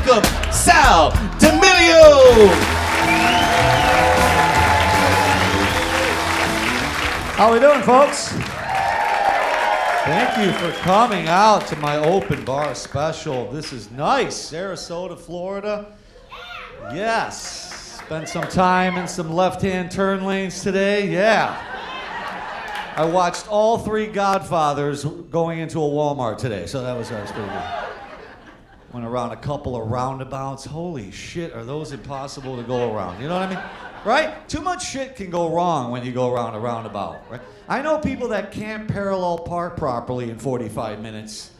welcome Sal Demilio. How we doing, folks? Thank you for coming out to my open bar special. This is nice, Sarasota, Florida. Yes, spent some time in some left-hand turn lanes today, yeah. I watched all 3 Godfathers going into a Walmart today, so that was pretty good. Went around a couple of roundabouts. Holy shit, are those impossible to go around? You know what I mean? Right? Too much shit can go wrong when you go around a roundabout, right? I know people that can't parallel park properly in 45 minutes.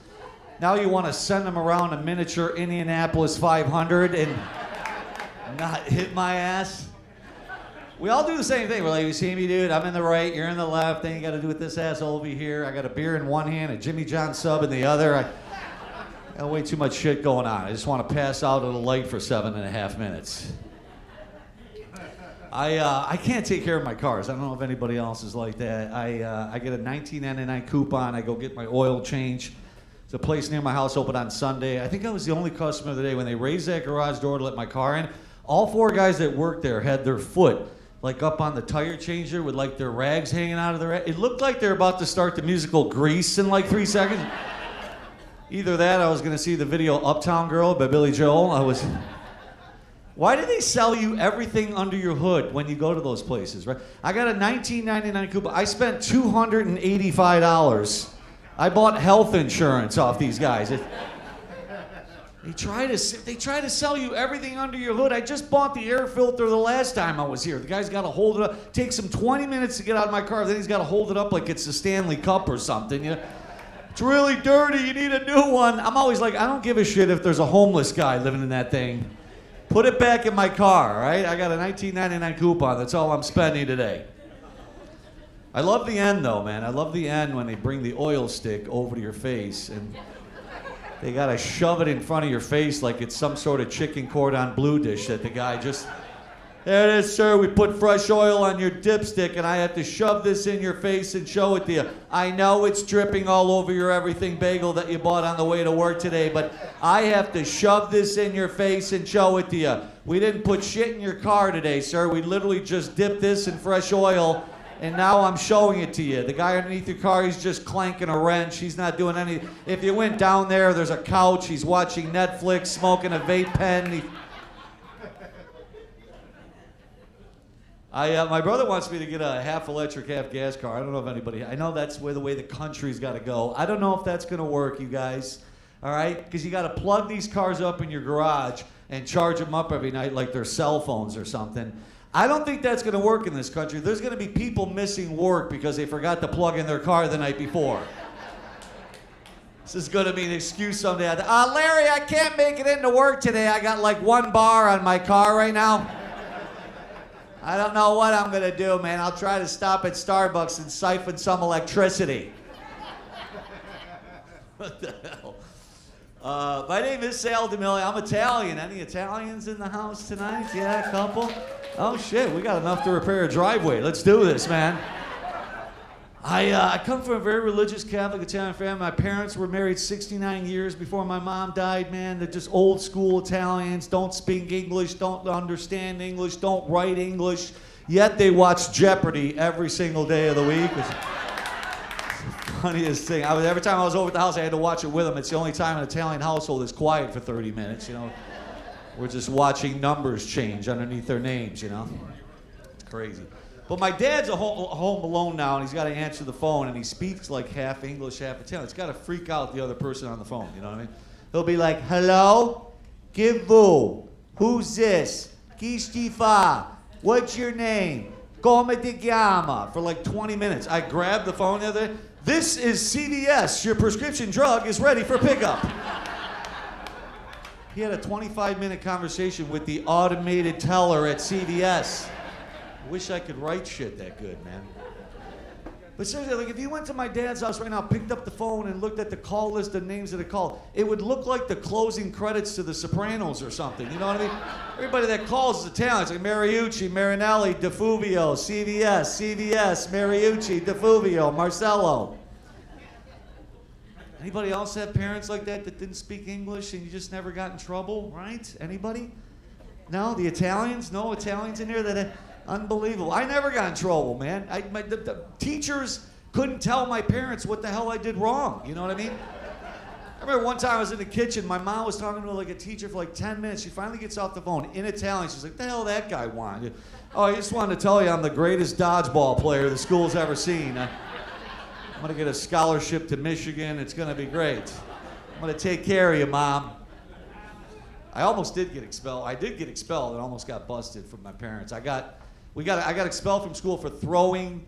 Now you want to send them around a miniature Indianapolis 500 and not hit my ass? We all do the same thing. We're like, you see me, dude? I'm in the right, you're in the left, then you got to do it this asshole over here. I got a beer in one hand, a Jimmy John sub in the other. I got way too much shit going on. I just want to pass out at a light for 7.5 minutes. I can't take care of my cars. I don't know if anybody else is like that. I get a $19.99 coupon. I go get my oil change. There's a place near my house open on Sunday. I think I was the only customer of the day when they raised that garage door to let my car in. All 4 guys that worked there had their foot like up on the tire changer with like their rags hanging out of their. It looked like they were about to start the musical Grease in like 3 seconds. Either that, I was gonna see the video Uptown Girl by Billy Joel. Why do they sell you everything under your hood when you go to those places, right? I got a $19.99 coupon. I spent $285. I bought health insurance off these guys. They try to sell you everything under your hood. I just bought the air filter the last time I was here. The guy's got to hold it up. Takes him 20 minutes to get out of my car. Then he's got to hold it up like it's the Stanley Cup or something. You know? It's really dirty. You need a new one. I'm always like, I don't give a shit if there's a homeless guy living in that thing. Put it back in my car, all right? I got a $19.99 coupon. That's all I'm spending today. I love the end, though, man. I love the end when they bring the oil stick over to your face and they got to shove it in front of your face like it's some sort of chicken cordon bleu dish that the guy just... There it is, sir. We put fresh oil on your dipstick, and I have to shove this in your face and show it to you. I know it's dripping all over your everything bagel that you bought on the way to work today, but I have to shove this in your face and show it to you. We didn't put shit in your car today, sir. We literally just dipped this in fresh oil, and now I'm showing it to you. The guy underneath your car, he's just clanking a wrench. He's not doing anything. If you went down there, there's a couch. He's watching Netflix, smoking a vape pen. My brother wants me to get a half electric, half gas car. I don't know if anybody, I know that's the way the country's got to go. I don't know if that's going to work, you guys, all right? Because you got to plug these cars up in your garage and charge them up every night like they're cell phones or something. I don't think that's going to work in this country. There's going to be people missing work because they forgot to plug in their car the night before. This is going to be an excuse someday. Larry, I can't make it into work today. I got like 1 bar on my car right now. I don't know what I'm gonna do, man. I'll try to stop at Starbucks and siphon some electricity. What the hell? My name is Sal Demilio. I'm Italian. Any Italians in the house tonight? Yeah, a couple? Oh shit, we got enough to repair a driveway. Let's do this, man. I come from a very religious Catholic Italian family. My parents were married 69 years before my mom died, man. They're just old school Italians, don't speak English, don't understand English, don't write English, yet they watch Jeopardy every single day of the week. It's the funniest thing. Every time I was over at the house, I had to watch it with them. It's the only time an Italian household is quiet for 30 minutes, you know. We're just watching numbers change underneath their names, you know. It's crazy. But my dad's home alone now, and he's got to answer the phone, and he speaks like half English, half Italian. It's got to freak out the other person on the phone, you know what I mean? He'll be like, hello? Chi vu? Who's this? Chi sti fa? What's your name? Come ti chiama? For like 20 minutes. I grabbed the phone the other day. This is CVS. Your prescription drug is ready for pickup. He had a 25-minute conversation with the automated teller at CVS. I wish I could write shit that good, man. But seriously, like if you went to my dad's house right now, picked up the phone and looked at the call list of names that it called, it would look like the closing credits to The Sopranos or something. You know what I mean? Everybody that calls is Italian. It's like Mariucci, Marinelli, DeFuvio, CVS, Mariucci, DeFuvio, Marcello. Anybody else have parents like that didn't speak English and you just never got in trouble, right? Anybody? No, the Italians? No Italians in here? Unbelievable. I never got in trouble, man. The teachers couldn't tell my parents what the hell I did wrong. You know what I mean? I remember one time I was in the kitchen. My mom was talking to like a teacher for like 10 minutes. She finally gets off the phone in Italian. She's like, "The hell that guy want?" "Oh, I just wanted to tell you I'm the greatest dodgeball player the school's ever seen. I'm gonna get a scholarship to Michigan. It's gonna be great. I'm gonna take care of you, Mom." I almost did get expelled. I did get expelled and almost got busted from my parents. I got expelled from school for throwing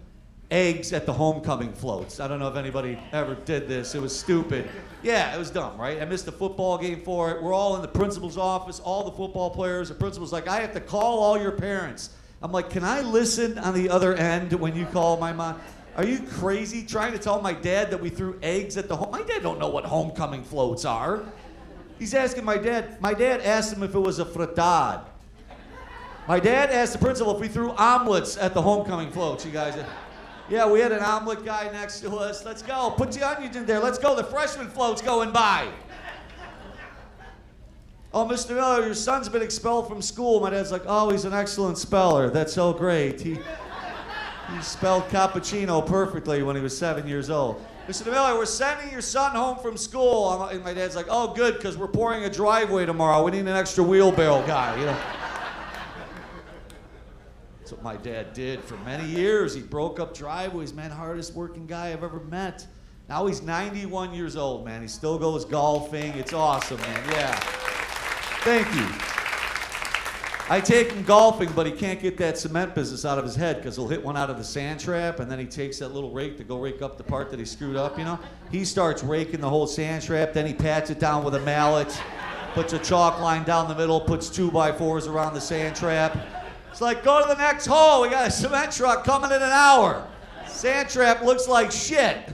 eggs at the homecoming floats. I don't know if anybody ever did this. It was stupid. Yeah, it was dumb, right? I missed a football game for it. We're all in the principal's office, all the football players. The principal's like, "I have to call all your parents." I'm like, "Can I listen on the other end when you call my mom?" Are you crazy trying to tell my dad that we threw eggs at the home? My dad don't know what homecoming floats are. He's asking my dad. My dad asked him if it was a frittata. My dad asked the principal if we threw omelets at the homecoming floats, you guys. Yeah, we had an omelet guy next to us. Let's go. Put the onions in there. Let's go. The freshman float's going by. "Oh, Mr. Miller, your son's been expelled from school." My dad's like, "Oh, he's an excellent speller. That's so great. He spelled cappuccino perfectly when he was 7 years old." "Mr. Miller, we're sending your son home from school." And my dad's like, "Oh, good, because we're pouring a driveway tomorrow. We need an extra wheelbarrow guy, you know." That's what my dad did for many years. He broke up driveways, man. Hardest working guy I've ever met. Now he's 91 years old, man. He still goes golfing. It's awesome, man. Yeah. Thank you. I take him golfing, but he can't get that cement business out of his head because he'll hit one out of the sand trap, and then he takes that little rake to go rake up the part that he screwed up, you know? He starts raking the whole sand trap, then he pats it down with a mallet, puts a chalk line down the middle, puts 2x4s around the sand trap. It's like, "Go to the next hole. We got a cement truck coming in an hour. Sand trap looks like shit."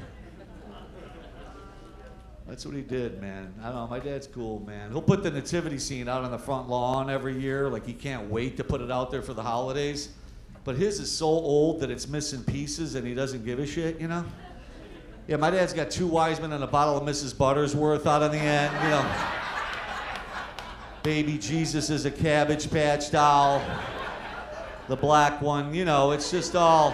That's what he did, man. I don't know. My dad's cool, man. He'll put the nativity scene out on the front lawn every year. Like, he can't wait to put it out there for the holidays. But his is so old that it's missing pieces and he doesn't give a shit, you know? Yeah, my dad's got 2 wise men and a bottle of Mrs. Buttersworth out on the end, you know. Baby Jesus is a Cabbage Patch doll. The black one, you know, it's just all...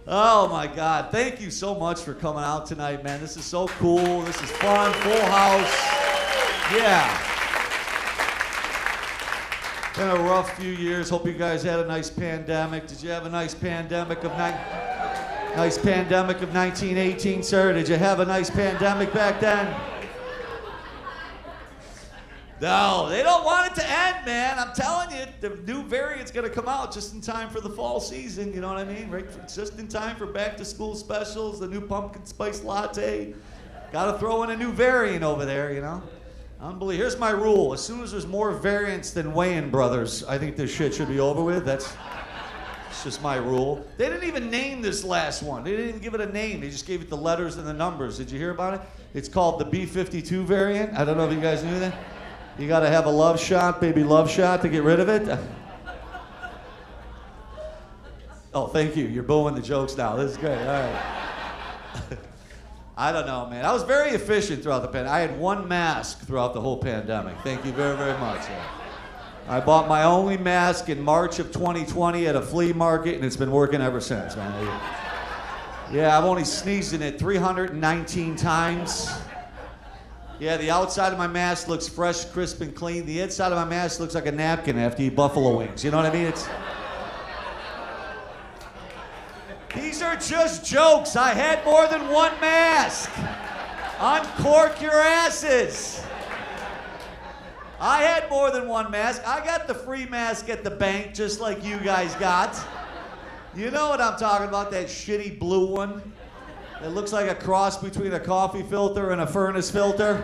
Oh my God, thank you so much for coming out tonight, man. This is so cool, this is fun, full house. Yeah. Been a rough few years. Hope you guys had a nice pandemic. Did you have a nice pandemic of 1918, sir? Did you have a nice pandemic back then? No, they don't want it to end, man. I'm telling you, the new variant's gonna come out just in time for the fall season, you know what I mean? Right? Just in time for back to school specials, the new pumpkin spice latte. Gotta throw in a new variant over there, you know? Unbelievable. Here's my rule. As soon as there's more variants than Wayans Brothers, I think this shit should be over with. It's just my rule. They didn't even name this last one. They didn't even give it a name. They just gave it the letters and the numbers. Did you hear about it? It's called the B-52 variant. I don't know if you guys knew that. You gotta have a love shot, baby love shot to get rid of it. Oh, thank you. You're booing the jokes now. This is great. All right. I don't know, man. I was very efficient throughout the pandemic. I had one mask throughout the whole pandemic. Thank you very, very much. I bought my only mask in March of 2020 at a flea market, and it's been working ever since, man. Yeah, I've only sneezed in it 319 times. Yeah, the outside of my mask looks fresh, crisp, and clean. The inside of my mask looks like a napkin after you eat buffalo wings. You know what I mean? These are just jokes. I had more than one mask. Uncork your asses. I had more than one mask. I got the free mask at the bank, just like you guys got. You know what I'm talking about, that shitty blue one? It looks like a cross between a coffee filter and a furnace filter.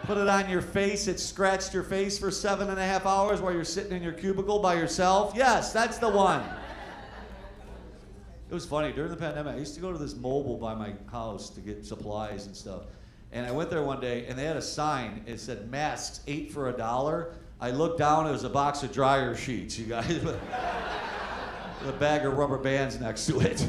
Put it on your face. It scratched your face for 7.5 hours while you're sitting in your cubicle by yourself. Yes, that's the one. It was funny. During the pandemic, I used to go to this mobile by my house to get supplies and stuff. And I went there one day, and they had a sign. It said, "Masks, 8 for $1." I looked down. It was a box of dryer sheets, you guys. With a bag of rubber bands next to it.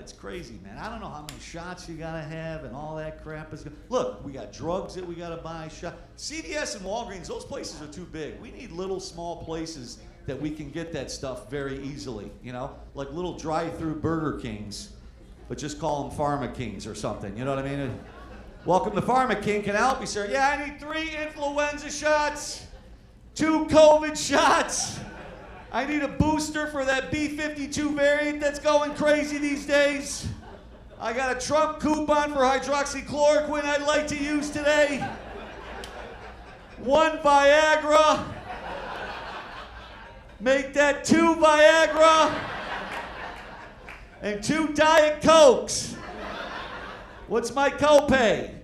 It's crazy, man. I don't know how many shots you gotta have and all that crap is gonna... Look, we got drugs that we gotta buy. CVS and Walgreens, those places are too big. We need little small places that we can get that stuff very easily, you know? Like little drive-through Burger Kings, but just call them Pharma Kings or something, you know what I mean? Welcome to Pharma King, can I help you, sir? Yeah, I need 3 influenza shots, 2 COVID shots. I need a booster for that B52 variant that's going crazy these days. I got a Trump coupon for hydroxychloroquine I'd like to use today. 1 Viagra. Make that 2 Viagra. And 2 Diet Cokes. What's my copay?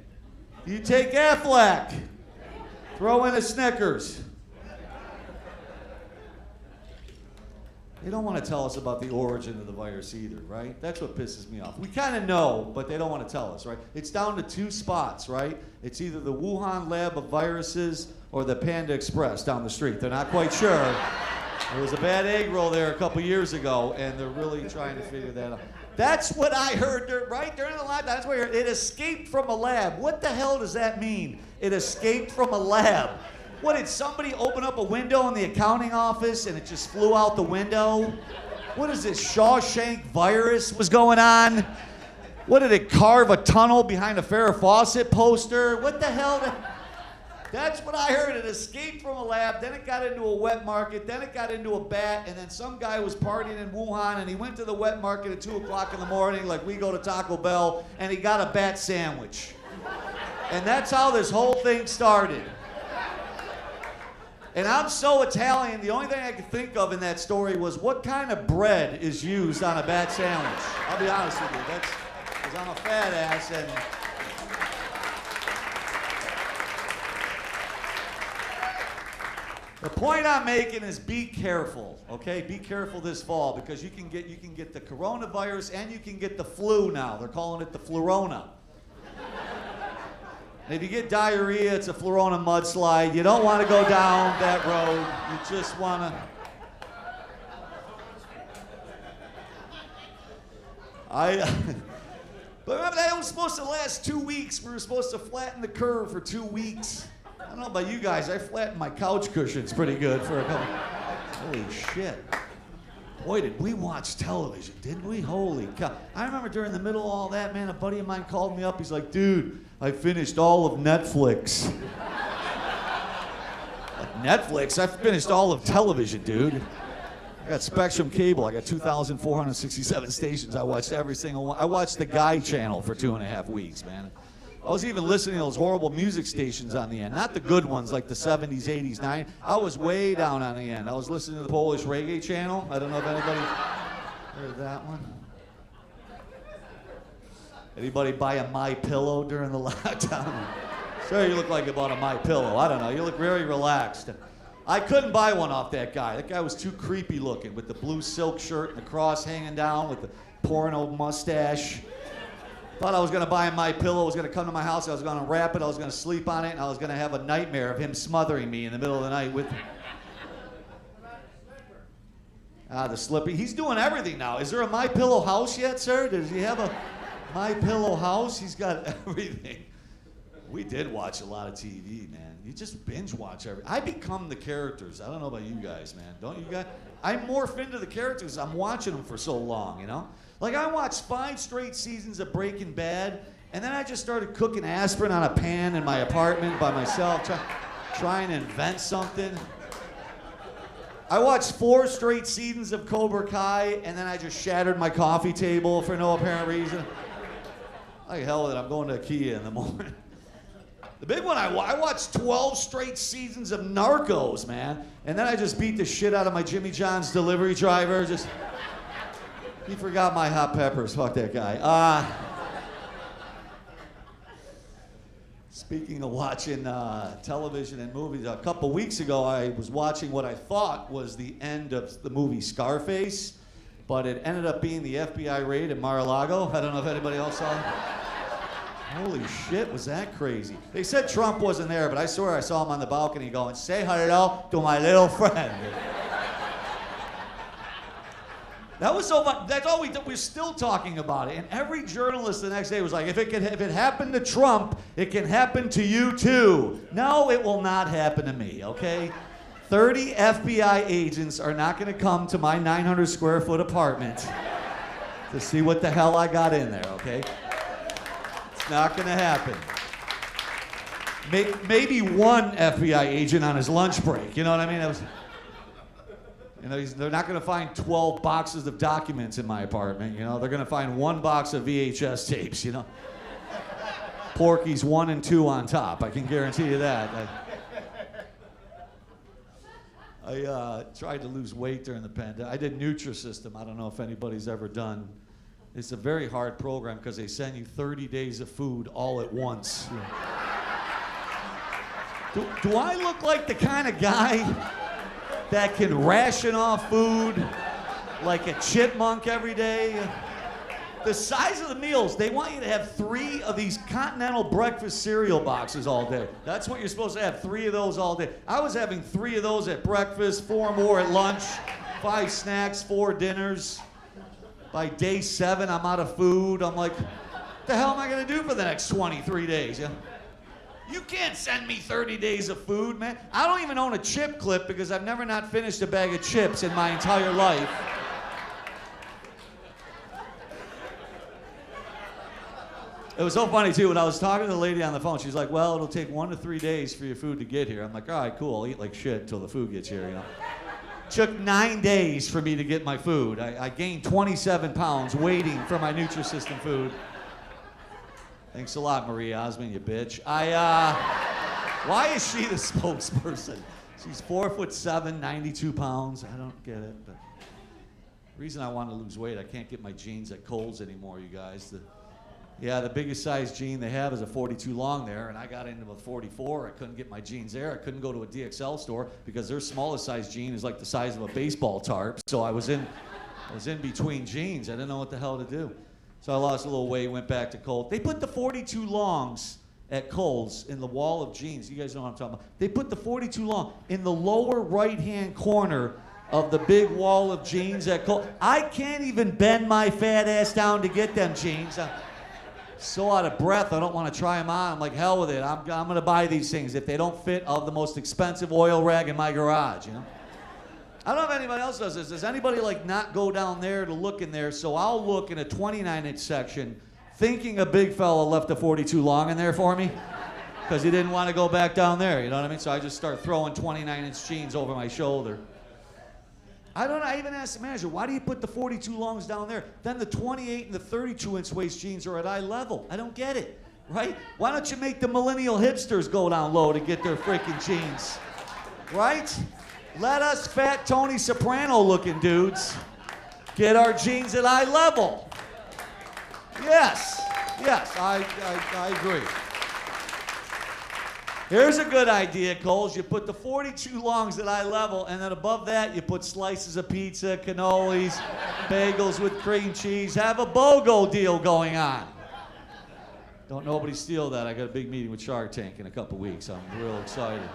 You take Aflac. Throw in a Snickers. They don't want to tell us about the origin of the virus either, right? That's what pisses me off. We kind of know, but they don't want to tell us, right? It's down to 2 spots, right? It's either the Wuhan lab of viruses or the Panda Express down the street. They're not quite sure. There was a bad egg roll there a couple years ago, and they're really trying to figure that out. That's what I heard, right during the lockdown. That's what I heard. It escaped from a lab. What the hell does that mean? It escaped from a lab. What, did somebody open up a window in the accounting office and it just flew out the window? What is this, Shawshank virus was going on? What, did it carve a tunnel behind a Farrah Fawcett poster? What the hell? That's what I heard. It escaped from a lab, then it got into a wet market, then it got into a bat, and then some guy was partying in Wuhan, and he went to the wet market at 2 o'clock in the morning, like we go to Taco Bell, and he got a bat sandwich. And that's how this whole thing started. And I'm so Italian, the only thing I could think of in that story was what kind of bread is used on a bat sandwich. I'll be honest with you, that's because I'm a fat ass and... The point I'm making is be careful, okay? Be careful this fall because you can get the coronavirus and you can get the flu now. They're calling it the Flurona. And if you get diarrhea, it's a Flurona mudslide. You don't want to go down that road. You just want to... But remember that was supposed to last 2 weeks. We were supposed to flatten the curve for 2 weeks. I don't know about you guys, I flattened my couch cushions pretty good for a couple. Holy shit. Boy, did we watch television, didn't we? Holy cow. I remember during the middle of all that, man, a buddy of mine called me up. He's like, dude, I finished all of Netflix. Like, Netflix? I finished all of television, dude. I got Spectrum Cable. I got 2,467 stations. I watched every single one. I watched the Guy channel for 2.5 weeks, man. I was even listening to those horrible music stations on the end. Not the good ones like the 70s, 80s, 90s. I was way down on the end. I was listening to the Polish reggae channel. I don't know if anybody heard that one. Anybody buy a My Pillow during the lockdown? Sure, you look like you bought a My Pillow. I don't know. You look very relaxed. I couldn't buy one off that guy. That guy was too creepy looking with the blue silk shirt and the cross hanging down with the porno mustache. Thought I was going to buy him My Pillow, was going to come to my house, I was going to wrap it, I was going to sleep on it, and I was going to have a nightmare of him smothering me in the middle of the night with... the slippy. He's doing everything now. Is there a My Pillow house yet, sir? Does he have a My Pillow house? He's got everything. We did watch a lot of TV, man. You just binge watch everything. I become the characters. I don't know about you guys, man. Don't you guys? I morph into the characters. I'm watching them for so long, you know? Like, I watched 5 straight seasons of Breaking Bad, and then I just started cooking aspirin on a pan in my apartment by myself, trying to invent something. I watched 4 straight seasons of Cobra Kai, and then I just shattered my coffee table for no apparent reason. Like, hell with it, I'm going to IKEA in the morning. The big one, I watched 12 straight seasons of Narcos, man, and then I just beat the shit out of my Jimmy John's delivery driver. He forgot my hot peppers. Fuck that guy. Speaking of watching television and movies, a couple weeks ago I was watching what I thought was the end of the movie Scarface, but it ended up being the FBI raid at Mar-a-Lago. I don't know if anybody else saw it. Holy shit, was that crazy. They said Trump wasn't there, but I swear I saw him on the balcony going, "Say hello to my little friend." That was so fun. That's all we did. We're still talking about it. And every journalist the next day was like, if it happened to Trump, it can happen to you too. No, it will not happen to me, okay? 30 FBI agents are not going to come to my 900 square foot apartment to see what the hell I got in there, okay? It's not going to happen. Maybe one FBI agent on his lunch break, you know what I mean? They're not going to find 12 boxes of documents in my apartment, you know? They're going to find one box of VHS tapes, you know? Porky's 1 and 2 on top, I can guarantee you that. I tried to lose weight during the pandemic. I did Nutrisystem. I don't know if anybody's ever done. It's a very hard program because they send you 30 days of food all at once. Do I look like the kind of guy that can ration off food like a chipmunk every day? The size of the meals, they want you to have 3 of these continental breakfast cereal boxes all day. That's what you're supposed to have, 3 of those all day. I was having 3 of those at breakfast, 4 more at lunch, 5 snacks, 4 dinners. By day 7, I'm out of food. I'm like, what the hell am I gonna do for the next 23 days? You can't send me 30 days of food, man. I don't even own a chip clip because I've never not finished a bag of chips in my entire life. It was so funny, too, when I was talking to the lady on the phone, she's like, well, it'll take 1 to 3 days for your food to get here. I'm like, all right, cool, I'll eat like shit until the food gets here, you know? Took 9 days for me to get my food. I gained 27 pounds waiting for my Nutrisystem food. Thanks a lot, Maria Osmond, you bitch. Why is she the spokesperson? She's 4'7", 92 pounds. I don't get it, but the reason I want to lose weight, I can't get my jeans at Kohl's anymore, you guys. The biggest size jean they have is a 42 long there, and I got into a 44. I couldn't get my jeans there. I couldn't go to a DXL store because their smallest size jean is like the size of a baseball tarp. So I was in between jeans. I didn't know what the hell to do. So I lost a little weight, went back to Kohl's. They put the 42 longs at Kohl's in the wall of jeans. You guys know what I'm talking about. They put the 42 long in the lower right-hand corner of the big wall of jeans at Kohl's. I can't even bend my fat ass down to get them jeans. I'm so out of breath, I don't want to try them on. I'm like, hell with it. I'm going to buy these things. If they don't fit, I'll have the most expensive oil rag in my garage, you know? I don't know if anybody else does this. Does anybody like not go down there to look in there? So I'll look in a 29-inch section thinking a big fella left a 42 long in there for me because he didn't want to go back down there, you know what I mean? So I just start throwing 29-inch jeans over my shoulder. I even asked the manager, why do you put the 42 longs down there? Then the 28 and the 32-inch waist jeans are at eye level. I don't get it, right? Why don't you make the millennial hipsters go down low to get their freaking jeans, right? Let us fat Tony Soprano looking dudes get our jeans at eye level. Yes, I agree. Here's a good idea, Coles. You put the 42 longs at eye level, and then above that, you put slices of pizza, cannolis, bagels with cream cheese. Have a BOGO deal going on. Don't nobody steal that. I got a big meeting with Shark Tank in a couple weeks. I'm real excited.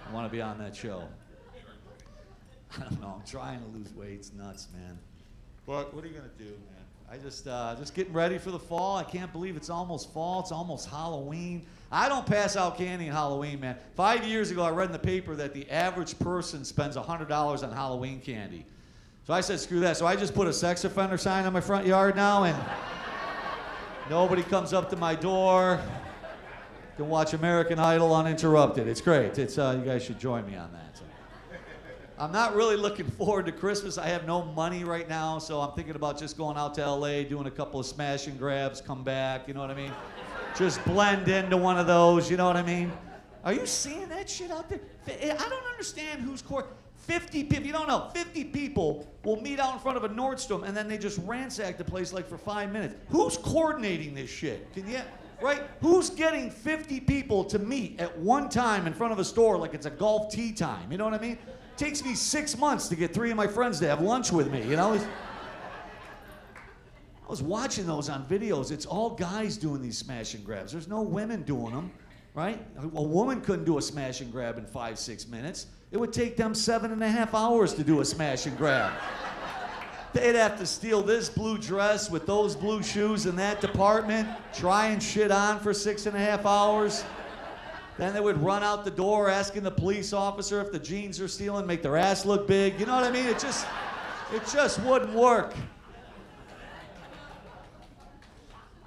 I want to be on that show. I don't know. I'm trying to lose weight. It's nuts, man. But what are you going to do, man? I just getting ready for the fall. I can't believe it's almost fall. It's almost Halloween. I don't pass out candy on Halloween, man. 5 years ago, I read in the paper that the average person spends $100 on Halloween candy. So I said, screw that. So I just put a sex offender sign on my front yard now, and nobody comes up to my door. Can watch American Idol uninterrupted. It's great. It's you guys should join me on that. So. I'm not really looking forward to Christmas. I have no money right now, so I'm thinking about just going out to LA, doing a couple of smash and grabs, come back, you know what I mean? Just blend into one of those, you know what I mean? Are you seeing that shit out there? I don't understand who's 50 people, you don't know, 50 people will meet out in front of a Nordstrom and then they just ransack the place like for 5 minutes. Who's coordinating this shit? Can you, right? Who's getting 50 people to meet at one time in front of a store like it's a golf tee time, you know what I mean? It takes me 6 months to get 3 of my friends to have lunch with me, you know? I was watching those on videos. It's all guys doing these smash and grabs. There's no women doing them, right? A woman couldn't do a smash and grab in 5-6 minutes. It would take them 7.5 hours to do a smash and grab. They'd have to steal this blue dress with those blue shoes in that department, try and shit on for 6.5 hours. Then they would run out the door asking the police officer if the jeans are stealing, make their ass look big. You know what I mean? It just wouldn't work.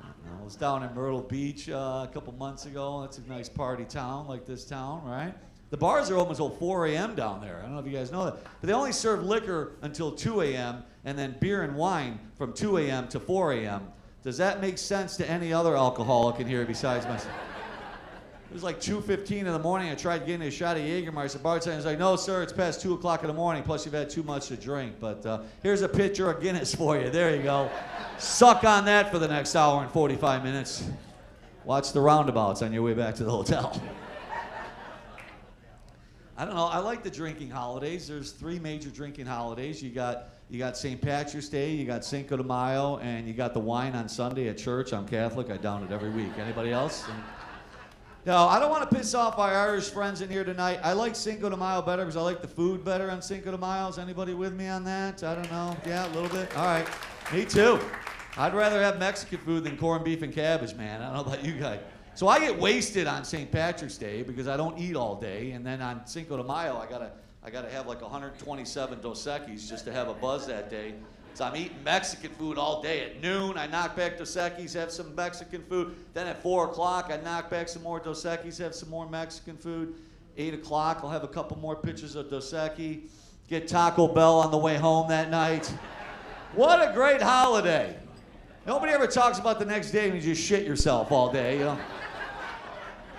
I was down in Myrtle Beach a couple months ago. That's a nice party town like this town, right? The bars are open until 4 a.m. down there. I don't know if you guys know that. But they only serve liquor until 2 a.m. and then beer and wine from 2 a.m. to 4 a.m. Does that make sense to any other alcoholic in here besides myself? It was like 2:15 in the morning. I tried getting a shot of Jägermeister. The bartender's like, no, sir, it's past 2 o'clock in the morning, plus you've had too much to drink. But here's a pitcher of Guinness for you. There you go. Suck on that for the next hour and 45 minutes. Watch the roundabouts on your way back to the hotel. I don't know. I like the drinking holidays. There's 3 major drinking holidays. You got St. Patrick's Day, you got Cinco de Mayo, and you got the wine on Sunday at church. I'm Catholic. I down it every week. Anybody else? No, I don't want to piss off our Irish friends in here tonight. I like Cinco de Mayo better because I like the food better on Cinco de Mayo. Is anybody with me on that? I don't know. Yeah, a little bit. All right. Me too. I'd rather have Mexican food than corned beef and cabbage, man. I don't know about you guys. So I get wasted on St. Patrick's Day because I don't eat all day, and then on Cinco de Mayo I gotta have like 127 Dos Equis just to have a buzz that day. So I'm eating Mexican food all day. At noon, I knock back Dos Equis, have some Mexican food. Then at 4 o'clock, I knock back some more Dos Equis, have some more Mexican food. 8 o'clock, I'll have a couple more pitchers of Dos Equis. Get Taco Bell on the way home that night. What a great holiday. Nobody ever talks about the next day when you just shit yourself all day, you know?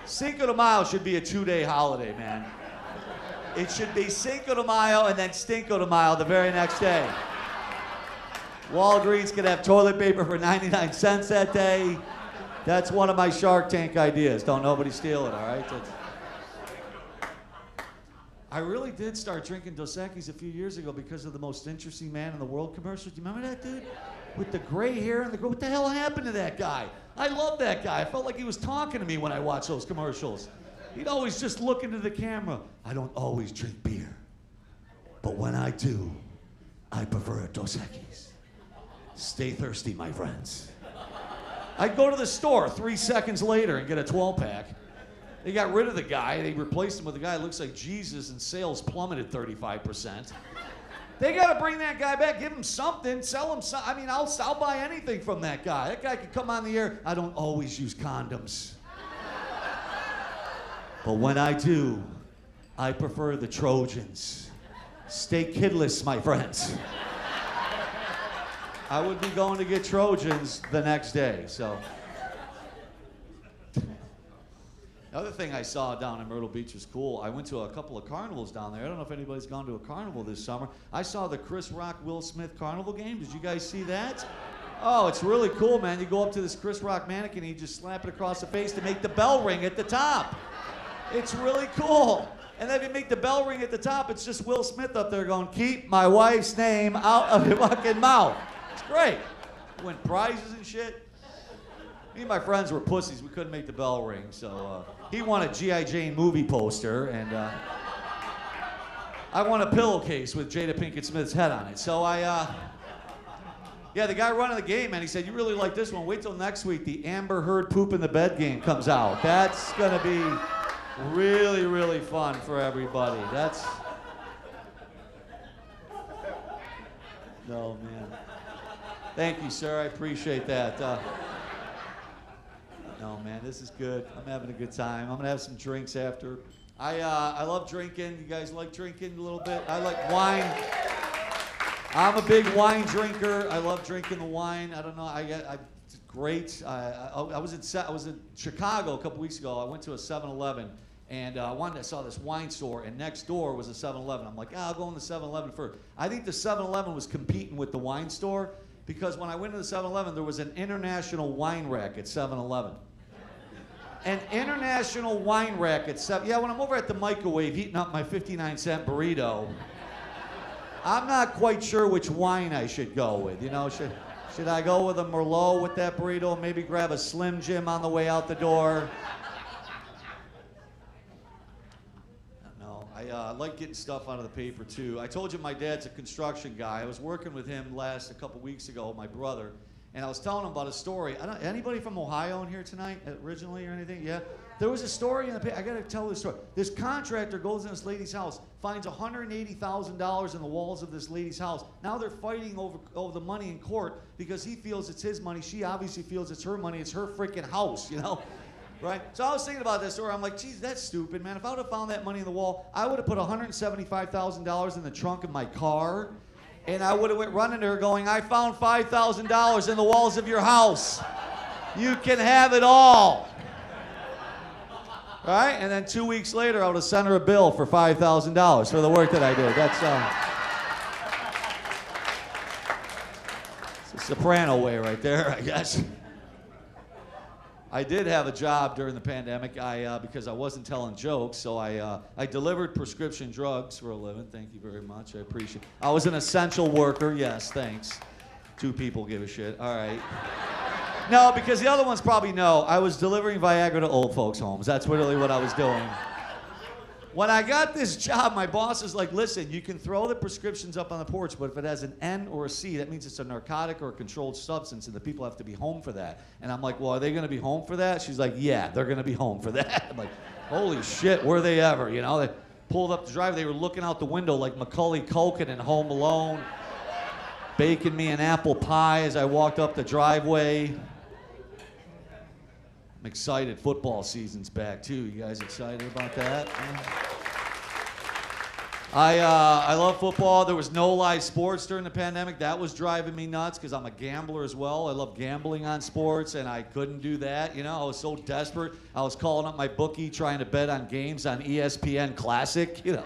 Cinco de Mayo should be a 2-day holiday, man. It should be Cinco de Mayo and then Stinko de Mayo the very next day. Walgreens could have toilet paper for 99 cents that day. That's one of my Shark Tank ideas. Don't nobody steal it, all right? I really did start drinking Dos Equis a few years ago because of the most interesting man in the world commercial. Do you remember that dude? With the gray hair and the what the hell happened to that guy? I love that guy. I felt like he was talking to me when I watched those commercials. He'd always just look into the camera. I don't always drink beer, but when I do, I prefer a Dos Equis. Stay thirsty, my friends. I'd go to the store 3 seconds later and get a 12-pack. They got rid of the guy. They replaced him with a guy that looks like Jesus, and sales plummeted 35%. They got to bring that guy back, give him something, sell him something. I mean, I'll buy anything from that guy. That guy could come on the air. I don't always use condoms. But when I do, I prefer the Trojans. Stay kidless, my friends. I would be going to get Trojans the next day, so. The other thing I saw down in Myrtle Beach was cool. I went to a couple of carnivals down there. I don't know if anybody's gone to a carnival this summer. I saw the Chris Rock, Will Smith carnival game. Did you guys see that? Oh, it's really cool, man. You go up to this Chris Rock mannequin and you just slap it across the face to make the bell ring at the top. It's really cool. And then if you make the bell ring at the top, it's just Will Smith up there going, keep my wife's name out of your fucking mouth. It's great. Win prizes and shit. Me and my friends were pussies. We couldn't make the bell ring, so he won a G.I. Jane movie poster, and I won a pillowcase with Jada Pinkett Smith's head on it. So yeah, the guy running the game, man, he said, you really like this one. Wait till next week. The Amber Heard poop in the bed game comes out. That's going to be really, really fun for everybody. That's... No, man. Thank you, sir. I appreciate that. No, man, this is good. I'm having a good time. I'm going to have some drinks after. I love drinking. You guys like drinking a little bit? I like wine. I'm a big wine drinker. I love drinking the wine. I don't know. It's great. I was in Chicago a couple weeks ago. I went to a 7-Eleven, and I saw this wine store, and next door was a 7-Eleven. I'm like, I'll go in the 7-Eleven first. I think the 7-Eleven was competing with the wine store, because when I went to the 7-Eleven, there was an international wine rack at 7-Eleven. An international wine rack at 7. Yeah, when I'm over at the microwave heating up my 59-cent burrito, I'm not quite sure which wine I should go with. You know, should I go with a Merlot with that burrito? Maybe grab a Slim Jim on the way out the door? No, I I like getting stuff out of the paper too. I told you my dad's a construction guy. I was working with him a couple weeks ago, my brother, and I was telling him about a story. Anybody from Ohio in here tonight originally or anything? Yeah? There was a story in the paper. I got to tell this story. This contractor goes in this lady's house, finds $180,000 in the walls of this lady's house. Now they're fighting over the money in court because he feels it's his money. She obviously feels it's her money. It's her freaking house, you know? Right? So I was thinking about this story. I'm like, geez, that's stupid, man. If I would have found that money in the wall, I would have put $175,000 in the trunk of my car, and I would have went running to her going, I found $5,000 in the walls of your house. You can have it all. Right? And then 2 weeks later, I would have sent her a bill for $5,000 for the work that I did. That's it's a Soprano way right there, I guess. I did have a job during the pandemic because I wasn't telling jokes, so I delivered prescription drugs for a living. Thank you very much. I appreciate it. I was an essential worker. Yes, thanks. 2 people give a shit. All right. No, because the other ones probably know. I was delivering Viagra to old folks' homes. That's really what I was doing. When I got this job, my boss is like, listen, you can throw the prescriptions up on the porch, but if it has an N or a C, that means it's a narcotic or a controlled substance, and the people have to be home for that. And I'm like, well, are they going to be home for that? She's like, yeah, they're going to be home for that. I'm like, holy shit, were they ever? You know, they pulled up the driveway. They were looking out the window like Macaulay Culkin in Home Alone, baking me an apple pie as I walked up the driveway. I'm excited. Football season's back, too. You guys excited about that? I love football. There was no live sports during the pandemic. That was driving me nuts because I'm a gambler as well. I love gambling on sports, and I couldn't do that. You know, I was so desperate. I was calling up my bookie trying to bet on games on ESPN Classic. You know.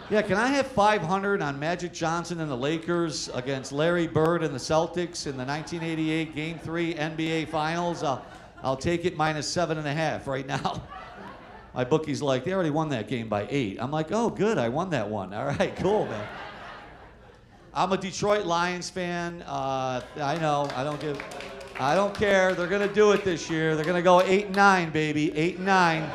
Yeah, can I have 500 on Magic Johnson and the Lakers against Larry Bird and the Celtics in the 1988 Game 3 NBA Finals? I'll take it minus 7.5 right now. My bookie's like, they already won that game by 8. I'm like, oh, good, I won that one. All right, cool, man. I'm a Detroit Lions fan. I know, I don't care. They're going to do it this year. They're going to go 8-9, baby, 8-9.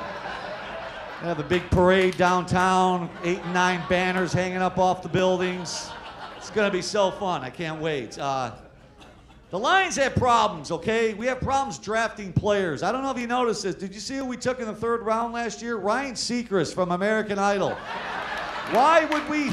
They have a big parade downtown, 8 and 9 banners hanging up off the buildings. It's going to be so fun. I can't wait. The Lions have problems, okay? We have problems drafting players. I don't know if you noticed this. Did you see who we took in the 3rd round last year? Ryan Seacrest from American Idol. Why would we?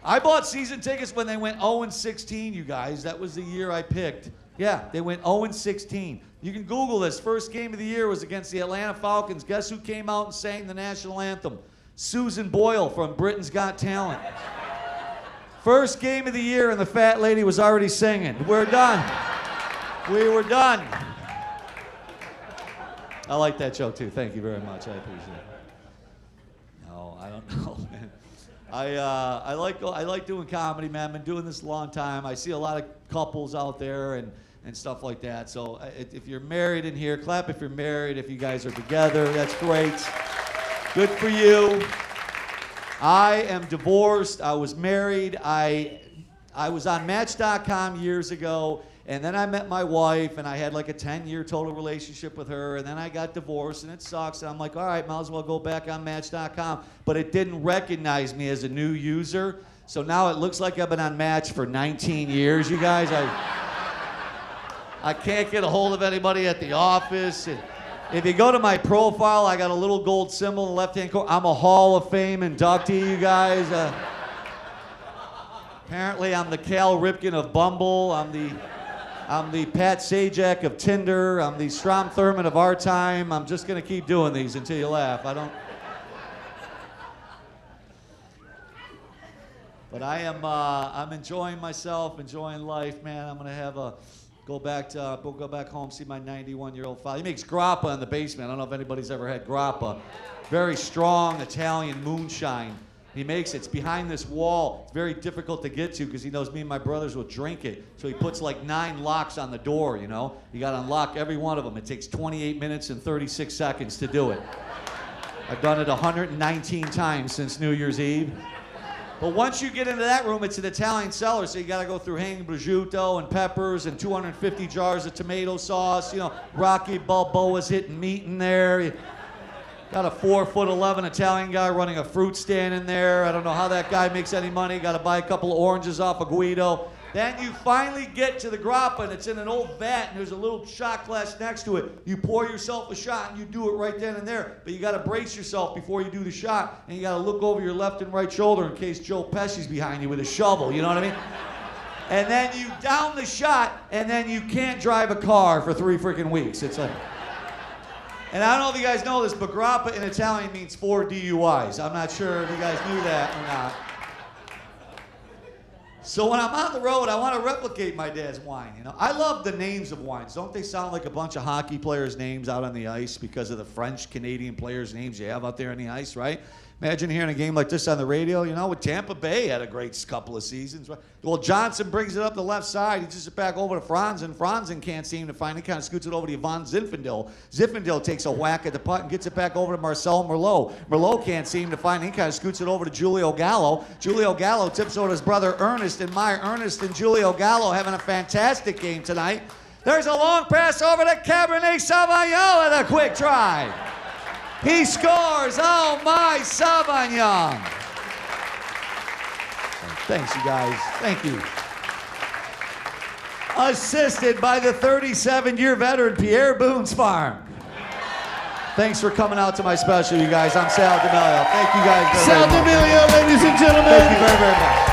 I bought season tickets when they went 0-16, you guys. That was the year I picked. Yeah, they went 0-16. You can Google this. First game of the year was against the Atlanta Falcons. Guess who came out and sang the national anthem? Susan Boyle from Britain's Got Talent. First game of the year, and the fat lady was already singing. We're done. We were done. I like that joke, too. Thank you very much. I appreciate it. No, I don't know, man. I like doing comedy, man. I've been doing this a long time. I see a lot of couples out there and stuff like that. So if you're married in here, clap if you're married. If you guys are together, that's great. Good for you. I am divorced. I was married. I was on Match.com years ago, and then I met my wife, and I had like a 10-year total relationship with her, and then I got divorced, and it sucks. And I'm like, all right, might as well go back on Match.com. But it didn't recognize me as a new user, so now it looks like I've been on Match for 19 years, you guys. I can't get a hold of anybody at the office. If you go to my profile, I got a little gold symbol in the left-hand corner. I'm a Hall of Fame inductee, you guys. Apparently, I'm the Cal Ripken of Bumble. I'm the Pat Sajak of Tinder. I'm the Strom Thurmond of our time. I'm just going to keep doing these until you laugh. But I'm enjoying myself, enjoying life, man. I'm going to go back home, see my 91-year-old father. He makes grappa in the basement. I don't know if anybody's ever had grappa. Very strong Italian moonshine. He makes it. It's behind this wall. It's very difficult to get to because he knows me and my brothers will drink it. So he puts like 9 locks on the door, you know. You got to unlock every one of them. It takes 28 minutes and 36 seconds to do it. I've done it 119 times since New Year's Eve. But once you get into that room, it's an Italian cellar, so you got to go through hanging prosciutto and peppers and 250 jars of tomato sauce. You know, Rocky Balboa's hitting meat in there. Got a 4'11" Italian guy running a fruit stand in there. I don't know how that guy makes any money. Got to buy a couple of oranges off of Guido. Then you finally get to the grappa, and it's in an old vat, and there's a little shot glass next to it. You pour yourself a shot, and you do it right then and there. But you got to brace yourself before you do the shot, and you got to look over your left and right shoulder in case Joe Pesci's behind you with a shovel. You know what I mean? And then you down the shot, and then you can't drive a car for 3 freaking weeks. It's like. And I don't know if you guys know this, but grappa in Italian means 4 DUIs. I'm not sure if you guys knew that or not. So when I'm on the road, I want to replicate my dad's wine. You know, I love the names of wines. Don't they sound like a bunch of hockey players' names out on the ice because of the French, Canadian players' names you have out there on the ice, right? Imagine hearing a game like this on the radio, you know, with Tampa Bay had a great couple of seasons. Right? Well, Johnson brings it up the left side. He just it back over to Franzen. Franzen can't seem to find it. Kind of scoots it over to Yvonne Zinfandel. Zinfandel takes a whack at the puck and gets it back over to Marcel Merlot. Merlot can't seem to find it. He kind of scoots it over to Giulio Gallo. Giulio Gallo tips over to his brother Ernest. And my Ernest and Giulio Gallo having a fantastic game tonight. There's a long pass over to Cabernet Sauvignon with a quick try. He scores! Oh my, Sauvignon! Thanks, you guys. Thank you. Assisted by the 37-year veteran Pierre Boone's Farm. Thanks for coming out to my special, you guys. I'm Sal Demilio. Thank you guys very much. Sal Demilio, ladies and gentlemen. Thank you very, very much.